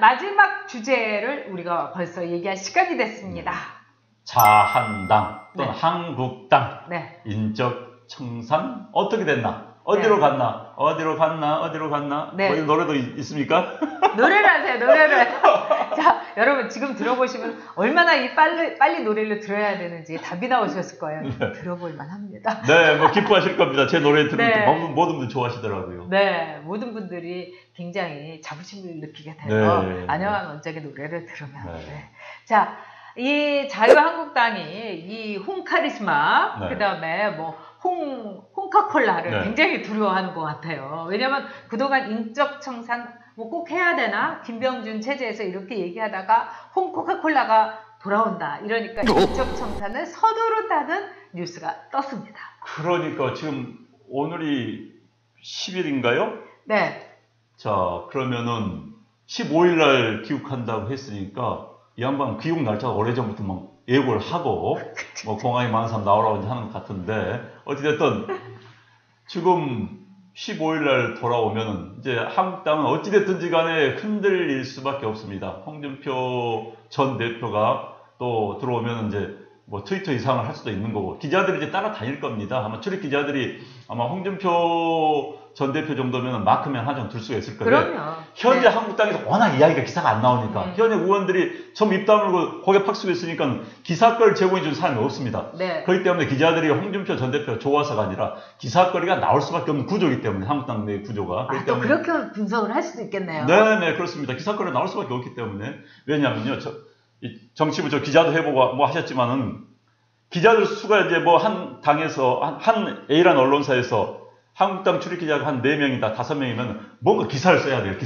마지막 주제를 우리가 벌써 얘기할 시간이 됐습니다. 자한당 또는 네. 한국당 네. 인적 청산 어떻게 됐나? 어디로 네. 갔나? 어디로 갔나? 어디로 갔나? 네. 뭐 이런 노래도 있습니까? 노래를 하세요, 노래를. 자, 여러분 지금 들어보시면 얼마나 이 빨리 노래를 들어야 되는지 답이 나오셨을 거예요. 네. 들어볼만 합니다. 네, 뭐 기뻐하실 겁니다. 제 노래 들으면 네. 모든 분들 좋아하시더라고요. 네, 모든 분들이 굉장히 자부심을 느끼게 돼서 네. 안녕한 원작의 노래를 들으면. 네. 네. 자, 이 자유한국당이 이 홍카리스마, 네. 그 다음에 뭐 홍카콜라를 네. 굉장히 두려워하는 것 같아요. 왜냐면 그동안 인적 청산 뭐 꼭 해야 되나? 김병준 체제에서 이렇게 얘기하다가 홍코카콜라가 돌아온다. 이러니까 인적 청산을 서두른다는 뉴스가 떴습니다. 그러니까 지금 오늘이 10일인가요? 네. 자, 그러면은 15일 날 귀국한다고 했으니까 이 양반 귀국 날짜가 오래전부터 막 예고를 하고 뭐 공항에 많은 사람 나오라고 하는 것 같은데 어찌됐든 지금 15일 날 돌아오면은 이제 한국당은 어찌됐든지 간에 흔들릴 수밖에 없습니다. 홍준표 전 대표가 또 들어오면 이제 뭐 트위터 이상을 할 수도 있는 거고 기자들이 이제 따라다닐 겁니다. 아마 출입 기자들이 아마 홍준표 전 대표 정도면 마크맨 한 장 둘 수가 있을 거예요. 그럼요. 현재 네. 한국당에서 워낙 이야기가 기사가 안 나오니까 현재 의원들이 전부 입 다물고 고개 팍 쓰고 있으니까 기사거리를 제공해 준 사람이 없습니다. 네. 그렇기 때문에 기자들이 홍준표 전 대표가 좋아서가 아니라 기사거리가 나올 수밖에 없는 구조이기 때문에 한국당 내 구조가. 아, 또 그렇게 분석을 할 수도 있겠네요. 네네 그렇습니다. 기사거리가 나올 수밖에 없기 때문에 왜냐면요 정치부 기자도 해보고 뭐 하셨지만은 기자들 수가 이제 뭐 한 당에서 한 A라는 언론사에서 한국당 출입 기자가 한 4명이다 5명이면 뭔가 기사를 써야 돼요.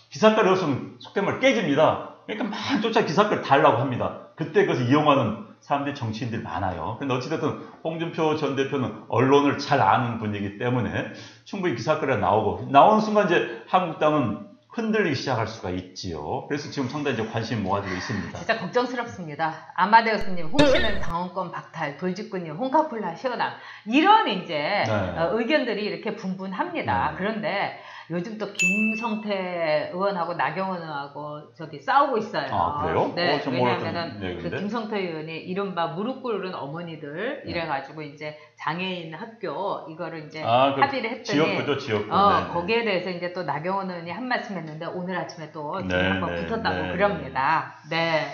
기사거리 없으면 속된 말 깨집니다. 그러니까 막 쫓아 기사거리 달라고 합니다. 그때 그것을 이용하는 사람들이 정치인들이 많아요. 근데 어찌됐든 홍준표 전 대표는 언론을 잘 아는 분이기 때문에 충분히 기사거리가 나오는 순간 이제 한국당은 흔들리기 시작할 수가 있지요. 그래서 지금 상당히 이제 관심이 모아지고 있습니다. 진짜 걱정스럽습니다. 아마데우스님, 홍씨는 당원권 박탈, 돌직구님, 홍카콜라 시원함 이런 이제 네. 의견들이 이렇게 분분합니다. 네. 그런데 요즘 또 김성태 의원하고 나경원 의원하고 싸우고 있어요. 아 그래요? 네, 왜냐하면 왜냐하면은 그 김성태 의원이 이른바 무릎 꿇은 어머니들 이래가지고 이제 장애인 학교 이거를 이제 합의를 했더니 지역구죠, 지역구. 거기에 대해서 이제 또 나경원 의원이 한 말씀 했는데 오늘 아침에 또 한번 붙었다고 그럽니다. 네.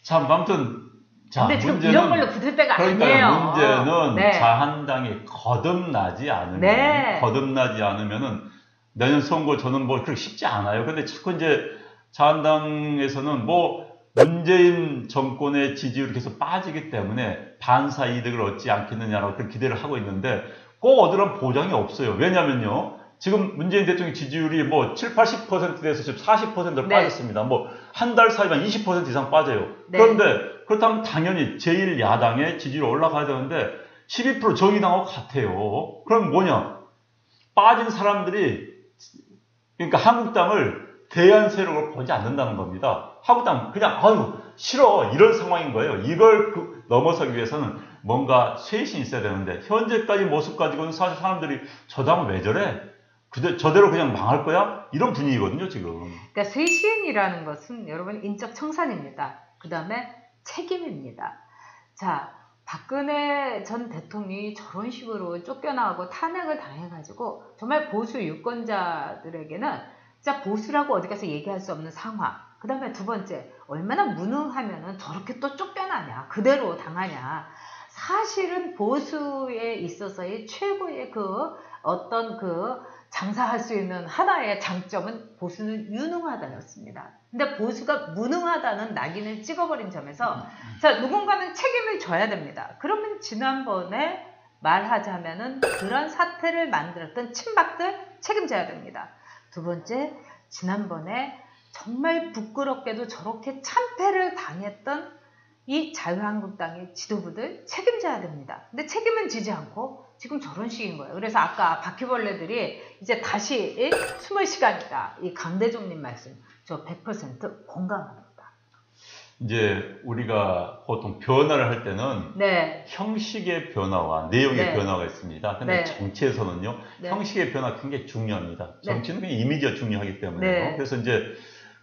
참 아무튼 근데 지금 이런 걸로 붙을 때가 아니에요. 문제는 자한당이 거듭나지 않으면은 내년 선거 저는 뭐 그렇게 쉽지 않아요. 근데 자꾸 이제 자한당에서는 뭐 문재인 정권의 지지율이 계속 빠지기 때문에 반사 이득을 얻지 않겠느냐라고 그런 기대를 하고 있는데 꼭 얻으란 보장이 없어요. 왜냐면요. 지금 문재인 대통령 지지율이 뭐 7, 80%대에서 지금 40%로 빠졌습니다. 뭐 한 달 사이만 20% 이상 빠져요. 그런데 그렇다면 당연히 제1야당의 지지율이 올라가야 되는데 12% 정의당하고 같아요. 그럼 뭐냐? 빠진 사람들이 그러니까 한국당을 대안 세력으로 보지 않는다는 겁니다. 한국당 그냥 아유 싫어 이런 상황인 거예요. 이걸 넘어서기 위해서는 뭔가 쇄신이 있어야 되는데 현재까지 모습 가지고는 사실 사람들이 저 당은 왜 저래? 저대로 그냥 망할 거야? 이런 분위기거든요 지금. 그러니까 쇄신이라는 것은 여러분 인적 청산입니다. 그 다음에 책임입니다. 자, 박근혜 전 대통령이 저런 식으로 쫓겨나고 탄핵을 당해가지고 정말 보수 유권자들에게는 진짜 보수라고 어디 가서 얘기할 수 없는 상황. 그 다음에 두 번째, 얼마나 무능하면은 저렇게 또 쫓겨나냐, 그대로 당하냐. 사실은 보수에 있어서의 최고의 어떤 장사할 수 있는 하나의 장점은 보수는 유능하다였습니다. 근데 보수가 무능하다는 낙인을 찍어버린 점에서 자, 누군가는 책임을 져야 됩니다. 그러면 지난번에 말하자면은 그런 사태를 만들었던 친박들 책임져야 됩니다. 두 번째, 지난번에 정말 부끄럽게도 저렇게 참패를 당했던 이 자유한국당의 지도부들 책임져야 됩니다. 근데 책임은 지지 않고 지금 저런 식인 거예요. 그래서 아까 바퀴벌레들이 이제 다시 숨을 시간이다. 이 강대중님 말씀 저 100% 공감합니다. 이제 우리가 보통 변화를 할 때는 네. 형식의 변화와 내용의 네. 변화가 있습니다. 근데 네. 정치에서는요, 네. 형식의 변화가 굉장히 중요합니다. 네. 정치는 그냥 이미지가 중요하기 때문에요. 네. 그래서 이제,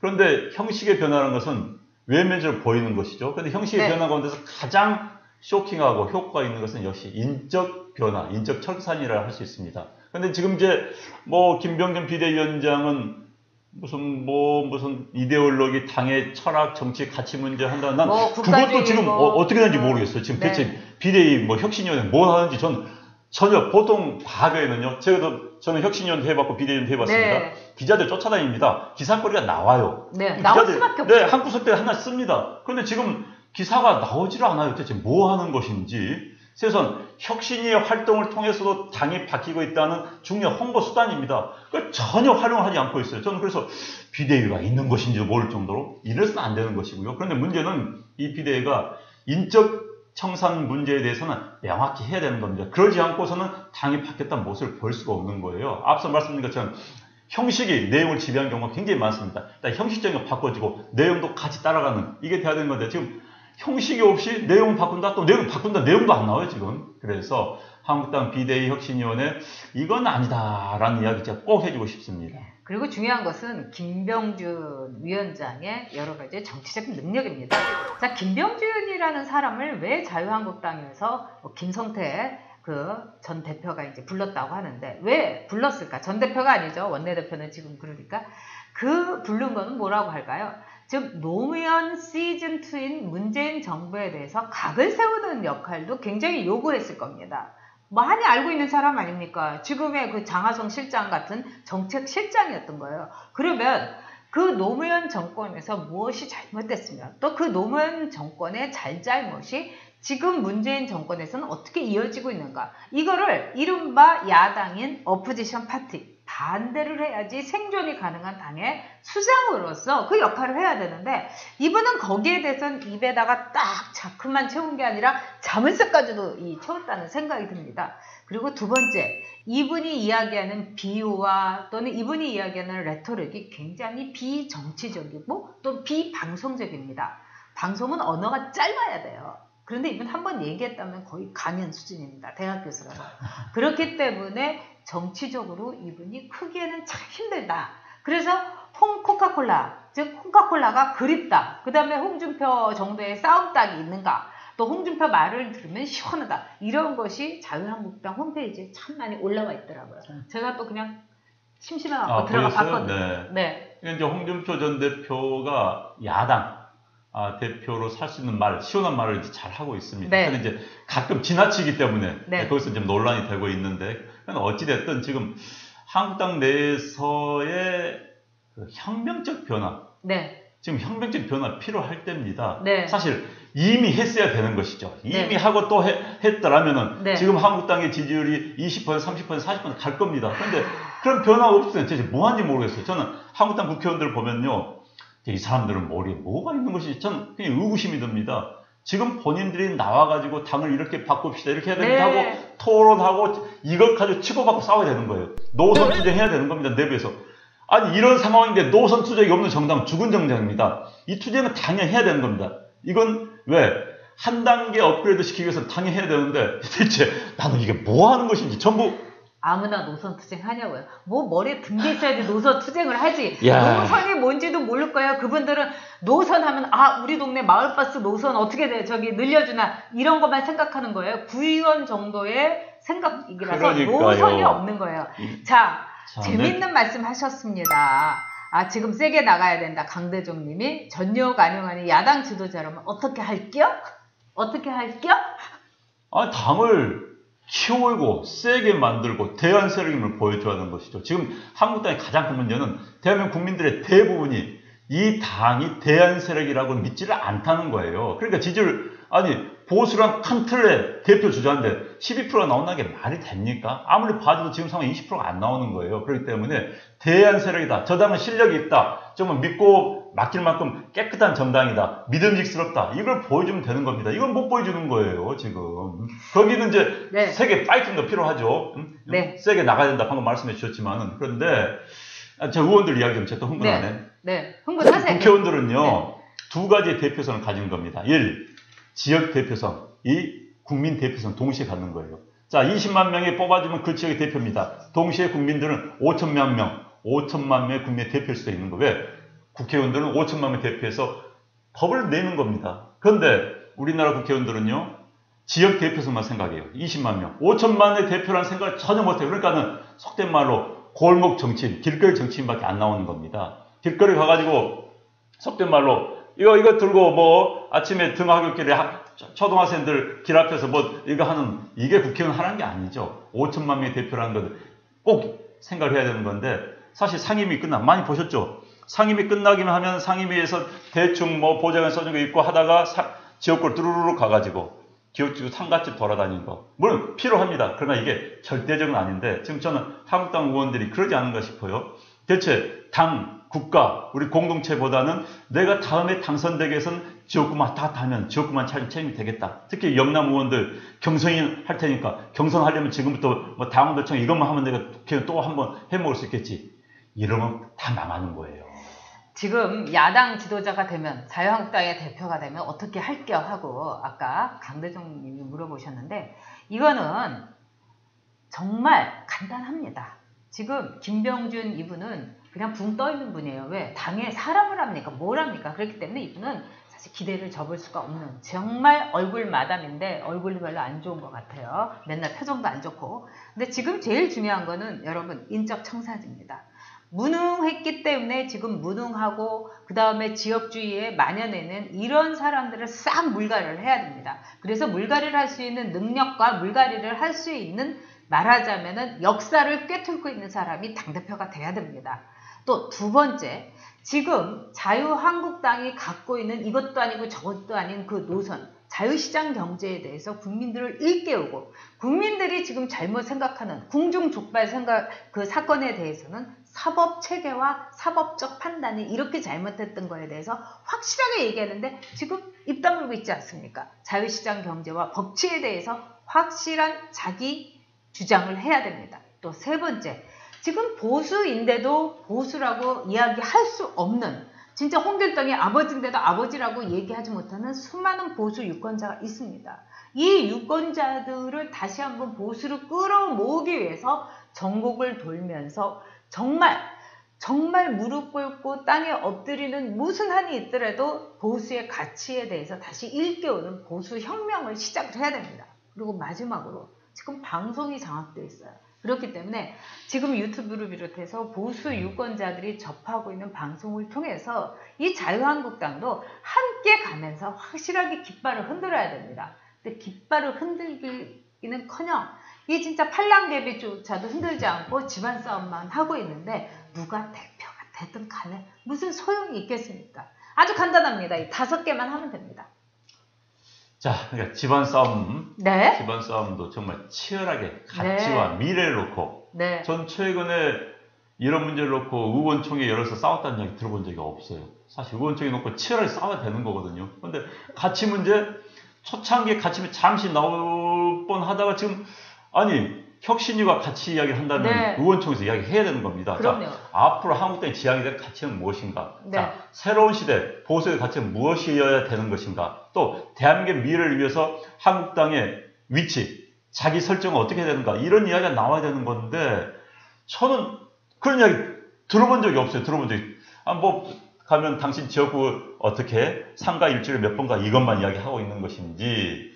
그런데 형식의 변화라는 것은 외면적으로 보이는 것이죠. 근데 형식의 네. 변화 가운데서 가장 쇼킹하고 효과가 있는 것은 역시 인적 변화, 인적 철산이라 할 수 있습니다. 근데 지금 이제 뭐 김병준 비대위원장은 무슨 이데올로기, 당의 철학, 정치, 가치 문제 한다. 난 뭐 그것도 지금 뭐, 어떻게 되는지 모르겠어요. 지금 네. 대체 비대위 뭐 혁신위원회 뭐 하는지 전 전혀 보통 과거에는요. 저는 혁신위원회 해봤고 비대위원회 해봤습니다. 네. 기자들 쫓아다닙니다. 기사거리가 나와요. 네. 나올 수밖에 없어요. 네, 한 구석대 하나 씁니다. 그런데 지금 기사가 나오지를 않아요. 대체 뭐 하는 것인지. 그래서 혁신위의 활동을 통해서도 당이 바뀌고 있다는 중요한 홍보 수단입니다. 그걸 전혀 활용하지 않고 있어요. 저는 그래서 비대위가 있는 것인지도 모를 정도로 이래서는 안 되는 것이고요. 그런데 문제는 이 비대위가 인적 청산 문제에 대해서는 명확히 해야 되는 겁니다. 그러지 않고서는 당이 바뀌었다는 모습을 볼 수가 없는 거예요. 앞서 말씀드린 것처럼 형식이 내용을 지배하는 경우가 굉장히 많습니다. 일단 형식적인 거 바꿔주고 내용도 같이 따라가는 이게 돼야 되는 건데 지금 형식이 없이 내용 바꾼다 또 내용 바꾼다 내용도 안 나와요 지금. 그래서 한국당 비대위 혁신위원회 이건 아니다라는 이야기 제가 꼭 해주고 싶습니다. 그리고 중요한 것은 김병준 위원장의 여러 가지 정치적 능력입니다. 자, 김병준이라는 사람을 왜 자유한국당에서 김성태 전 대표가 이제 불렀다고 하는데 왜 불렀을까? 전 대표가 아니죠. 원내대표는 지금 그러니까 부른 거는 뭐라고 할까요? 즉 노무현 시즌2인 문재인 정부에 대해서 각을 세우는 역할도 굉장히 요구했을 겁니다. 많이 알고 있는 사람 아닙니까? 지금의 그 장하성 실장 같은 정책 실장이었던 거예요. 그러면 그 노무현 정권에서 무엇이 잘못됐으면 또 그 노무현 정권의 잘잘못이 지금 문재인 정권에서는 어떻게 이어지고 있는가? 이거를 이른바 야당인 어포지션 파티 반대를 해야지 생존이 가능한 당의 수장으로서 그 역할을 해야 되는데 이분은 거기에 대해서는 입에다가 딱 자크만 채운 게 아니라 자물쇠까지도 채웠다는 생각이 듭니다. 그리고 두 번째, 이분이 이야기하는 비유와 또는 이분이 이야기하는 레토릭이 굉장히 비정치적이고 또 비방송적입니다. 방송은 언어가 짧아야 돼요. 그런데 이분 한번 얘기했다면 거의 강연 수준입니다. 대학 교수라서. 그렇기 때문에 정치적으로 이분이 크기에는 참 힘들다. 그래서 코카콜라, 즉 홍카콜라가 그립다. 그 다음에 홍준표 정도의 싸움닭이 있는가. 또 홍준표 말을 들으면 시원하다. 이런 것이 자유한국당 홈페이지에 참 많이 올라와 있더라고요. 제가 또 그냥 심심해갖고 들어가 봤거든요. 네. 이제 홍준표 전 대표가 야당 대표로 살 수 있는 말, 시원한 말을 잘 하고 있습니다. 네. 근데 이제 가끔 지나치기 때문에 네. 거기서 좀 논란이 되고 있는데, 어찌됐든 지금 한국당 내에서의 그 혁명적 변화, 네. 지금 혁명적 변화 필요할 때입니다. 네. 사실 이미 했어야 되는 것이죠. 이미 네. 하고 또 했더라면은 네. 지금 한국당의 지지율이 20%, 30%, 40% 갈 겁니다. 그런데 그런 변화가 없으면 대체 뭐 하는지 모르겠어요. 저는 한국당 국회의원들 보면요. 이 사람들은 머리에 뭐가 있는 것인지 저는 그냥 의구심이 듭니다. 지금 본인들이 나와가지고 당을 이렇게 바꿉시다. 이렇게 해야 됩니다. 네. 하고 토론하고 이걸 가지고 치고받고 싸워야 되는 거예요. 노선 투쟁해야 되는 겁니다. 내부에서. 아니 이런 상황인데 노선 투쟁이 없는 정당은 죽은 정당입니다. 이 투쟁은 당연히 해야 되는 겁니다. 이건 왜? 한 단계 업그레이드 시키기 위해서 당연히 해야 되는데 대체 나는 이게 뭐 하는 것인지 전부 아무나 노선 투쟁 하냐고요. 뭐 머리에 든 게 있어야지 노선 투쟁을 하지. 야. 노선이 뭔지도 모를 거예요. 그분들은 노선 하면 우리 동네 마을버스 노선 어떻게 돼? 저기 늘려주나 이런 것만 생각하는 거예요. 구의원 정도의 생각이라서 그러니까요. 노선이 없는 거예요. 자, 참, 재밌는 말씀 하셨습니다. 지금 세게 나가야 된다. 강대종 님이 전역 안용하니 야당 지도자라면 어떻게 할게요? 어떻게 할게요? 당을 키우고 세게 만들고 대안 세력임을 보여줘야 하는 것이죠. 지금 한국당의 가장 큰 문제는 대한민국 국민들의 대부분이 이 당이 대안 세력이라고 믿지를 않다는 거예요. 그러니까 지지율 보수랑 큰 틀에 대표 주자인데 12%가 나온다는 게 말이 됩니까? 아무리 봐도 지금 상황 20%가 안 나오는 거예요. 그렇기 때문에 대안 세력이다. 저 당은 실력이 있다. 정말 믿고 맡길 만큼 깨끗한 정당이다. 믿음직스럽다. 이걸 보여주면 되는 겁니다. 이건 못 보여주는 거예요. 지금. 거기는 이제 네. 세계 파이팅도 필요하죠. 네. 세게 나가야 된다. 방금 말씀해 주셨지만은. 그런데 저 의원들 이야기 좀 제가 또 흥분하네. 네. 흥분하세요. 국회의원들은요. 두 가지의 대표성을 가진 겁니다. 1. 지역 대표성, 2. 국민 대표성 동시에 갖는 거예요. 자, 20만 명이 뽑아주면 그 지역의 대표입니다. 동시에 국민들은 5천만 명의 국민의 대표일 수도 있는 거예요. 왜? 국회의원들은 5천만 명 대표해서 법을 내는 겁니다. 그런데 우리나라 국회의원들은요, 지역 대표성만 생각해요. 20만 명. 5천만의 대표라는 생각을 전혀 못해요. 그러니까는 속된 말로 골목 정치인, 길거리 정치인밖에 안 나오는 겁니다. 길거리 가가지고 속된 말로 이거 들고 뭐 아침에 등하굣길에 초등학생들 길 앞에서 뭐 이거 하는, 이게 국회의원 하는 게 아니죠. 5천만 명의 대표라는 건 꼭 생각을 해야 되는 건데, 사실 상임위 많이 보셨죠? 상임위 끝나기만 하면 상임위에서 대충 뭐 보좌관 써준 거 있고 하다가 지역구로 뚜루루루 가가지고 기업지구 상가집 돌아다니는 거. 물론 필요합니다. 그러나 이게 절대적은 아닌데, 지금 저는 한국당 의원들이 그러지 않은가 싶어요. 대체 당, 국가, 우리 공동체보다는 내가 다음에 당선되기 위해서는 지역구만 다 타면 지역구만 책임이 되겠다. 특히 영남 의원들 경선인 할 테니까 경선하려면 지금부터 뭐 당원도청 이것만 하면 내가 국회의원 또 한번 해먹을 수 있겠지. 이러면 다 망하는 거예요. 지금 야당 지도자가 되면, 자유한국당의 대표가 되면 어떻게 할게요 하고 아까 강대중 님이 물어보셨는데, 이거는 정말 간단합니다. 지금 김병준 이분은 그냥 붕 떠 있는 분이에요. 왜? 당에 사람을 합니까? 뭘 합니까? 그렇기 때문에 이분은 사실 기대를 접을 수가 없는, 정말 얼굴 마담인데 얼굴이 별로 안 좋은 것 같아요. 맨날 표정도 안 좋고. 근데 지금 제일 중요한 거는 여러분, 인적 청사지입니다. 무능했기 때문에 지금 무능하고 그 다음에 지역주의에 만연해는 이런 사람들을 싹 물갈이를 해야 됩니다. 그래서 물갈이를 할 수 있는 능력과 물갈이를 할 수 있는, 말하자면은 역사를 꿰뚫고 있는 사람이 당대표가 돼야 됩니다. 또 두 번째, 지금 자유한국당이 갖고 있는 이것도 아니고 저것도 아닌 그 노선, 자유시장 경제에 대해서 국민들을 일깨우고, 국민들이 지금 잘못 생각하는 궁중족발 그 사건에 대해서는 사법체계와 사법적 판단이 이렇게 잘못했던 거에 대해서 확실하게 얘기하는데 지금 입 다물고 있지 않습니까? 자유시장 경제와 법치에 대해서 확실한 자기 주장을 해야 됩니다. 또 세 번째, 지금 보수인데도 보수라고 이야기할 수 없는, 진짜 홍길동이 아버지인데도 아버지라고 얘기하지 못하는 수많은 보수 유권자가 있습니다. 이 유권자들을 다시 한번 보수로 끌어모으기 위해서 전국을 돌면서 정말 무릎 꿇고 땅에 엎드리는 무슨 한이 있더라도 보수의 가치에 대해서 다시 일깨우는 보수 혁명을 시작을 해야 됩니다. 그리고 마지막으로 지금 방송이 장악되어 있어요. 그렇기 때문에 지금 유튜브를 비롯해서 보수 유권자들이 접하고 있는 방송을 통해서 이 자유한국당도 함께 가면서 확실하게 깃발을 흔들어야 됩니다. 근데 깃발을 흔들기는커녕 이 진짜 팔랑개비조차도 흔들지 않고 집안 싸움만 하고 있는데 누가 대표가 되든 간에 무슨 소용이 있겠습니까? 아주 간단합니다. 이 5개만 하면 됩니다. 자, 그러니까 집안 싸움, 네. 집안 싸움도 정말 치열하게 가치와 미래를 놓고, 전 최근에 이런 문제를 놓고 의원총회 열어서 싸웠다는 얘기 들어본 적이 없어요. 사실 의원총회 놓고 치열하게 싸워야 되는 거거든요. 그런데 가치 문제, 초창기에 가치 문제 잠시 나올 뻔하다가 지금 혁신위가 가치 이야기를 한다면 의원총회에서 이야기해야 되는 겁니다. 그럼요. 자, 앞으로 한국당이 지향해야 될 가치는 무엇인가? 자, 새로운 시대, 보수의 가치는 무엇이어야 되는 것인가? 또 대한민국의 미래를 위해서 한국당의 위치, 자기 설정은 어떻게 되는가? 이런 이야기가 나와야 되는 건데, 저는 그런 이야기 들어본 적이 없어요. 가면 당신 지역구 어떻게 상가 일주일에 몇 번가 이것만 이야기하고 있는 것인지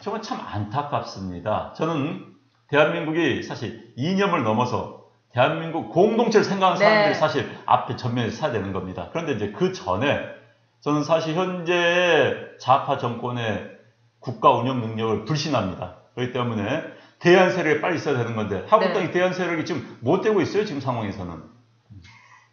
정말 참 안타깝습니다. 저는 대한민국이 사실 이념을 넘어서 대한민국 공동체를 생각하는 사람들이 사실 앞에 전면에 서야 되는 겁니다. 그런데 이제 그 전에 저는 사실 현재 좌파 정권의 국가 운영 능력을 불신합니다. 그렇기 때문에 대안 세력이 빨리 있어야 되는 건데 한국당이 대안 세력이 지금 못 되고 있어요. 지금 상황에서는.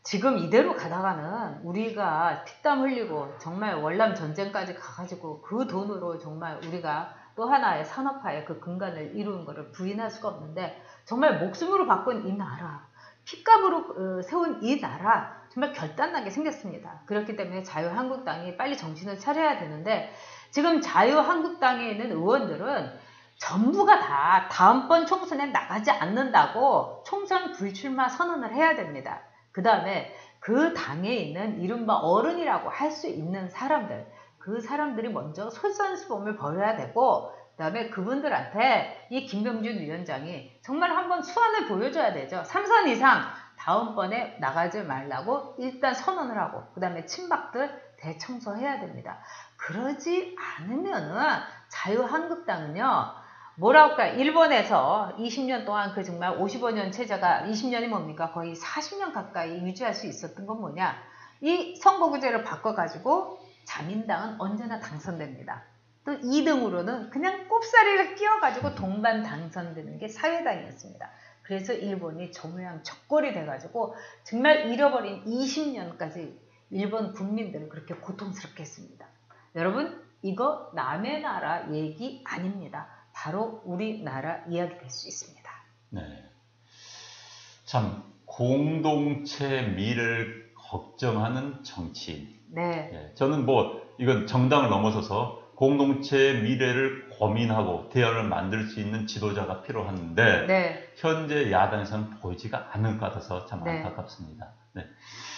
지금 이대로 가다가는 우리가 피땀 흘리고 정말 월남 전쟁까지 가가지고 그 돈으로 정말 우리가 또 하나의 산업화의 그 근간을 이루는 것을 부인할 수가 없는데, 정말 목숨으로 바꾼 이 나라, 핏값으로 세운 이 나라 정말 결단나게 생겼습니다. 그렇기 때문에 자유한국당이 빨리 정신을 차려야 되는데, 지금 자유한국당에 있는 의원들은 전부가 다 다음번 총선에 나가지 않는다고 총선 불출마 선언을 해야 됩니다. 그 다음에 그 당에 있는 이른바 어른이라고 할 수 있는 사람들, 그 사람들이 먼저 솔선수범을 벌여야 되고, 그 다음에 그분들한테 이 김병준 위원장이 정말 한번 수완을 보여줘야 되죠. 3선 이상 다음번에 나가지 말라고 일단 선언을 하고, 그 다음에 친박들 대청소해야 됩니다. 그러지 않으면은 자유한국당은요, 뭐라 할까, 일본에서 20년 동안 그 정말 55년 체제가 20년이 뭡니까? 거의 40년 가까이 유지할 수 있었던 건 뭐냐? 이 선거구제를 바꿔가지고 자민당은 언제나 당선됩니다. 또 2등으로는 그냥 꼽사리를 끼워가지고 동반 당선되는 게 사회당이었습니다. 그래서 일본이 저 모양 적골이 돼가지고 정말 잃어버린 20년까지 일본 국민들을 그렇게 고통스럽게 했습니다. 여러분, 이거 남의 나라 얘기 아닙니다. 바로 우리나라 이야기 될 수 있습니다. 네. 참 공동체 미래를 걱정하는 정치인. 네. 네. 저는 이건 정당을 넘어서서 공동체의 미래를 고민하고 대안을 만들 수 있는 지도자가 필요한데 네. 현재 야당에서는 보이지가 않을 것 같아서 참 네. 안타깝습니다. 네.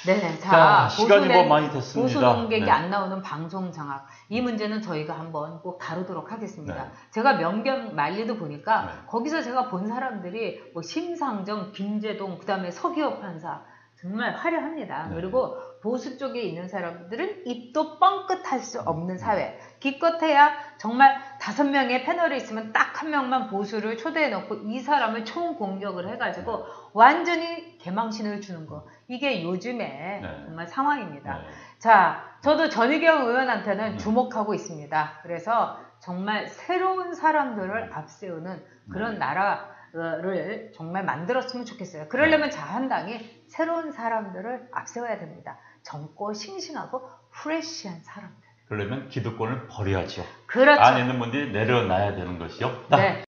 네, 자, 시간이 많이 됐습니다. 보수 논객이 네. 안 나오는 방송 장악. 이 문제는 저희가 한번 꼭 다루도록 하겠습니다. 네. 제가 명경 만리도 보니까 네. 거기서 제가 본 사람들이 심상정, 김재동, 그 다음에 서기호 판사 정말 화려합니다. 네. 그리고 보수 쪽에 있는 사람들은 입도 뻥끗할 수 없는 사회. 기껏해야 정말 5명의 패널이 있으면 딱 한 명만 보수를 초대해 놓고 이 사람을 총 공격을 해가지고 완전히 개망신을 주는 거. 이게 요즘의 네. 정말 상황입니다. 네. 자, 저도 전희경 의원한테는 주목하고 있습니다. 그래서 정말 새로운 사람들을 앞세우는 그런 나라를 정말 만들었으면 좋겠어요. 그러려면 자한당이 새로운 사람들을 앞세워야 됩니다. 젊고 싱싱하고 프레시한 사람들. 그러려면 기득권을 버려야죠. 그렇죠. 안에 있는 분들이 내려놔야 되는 것이요. 네.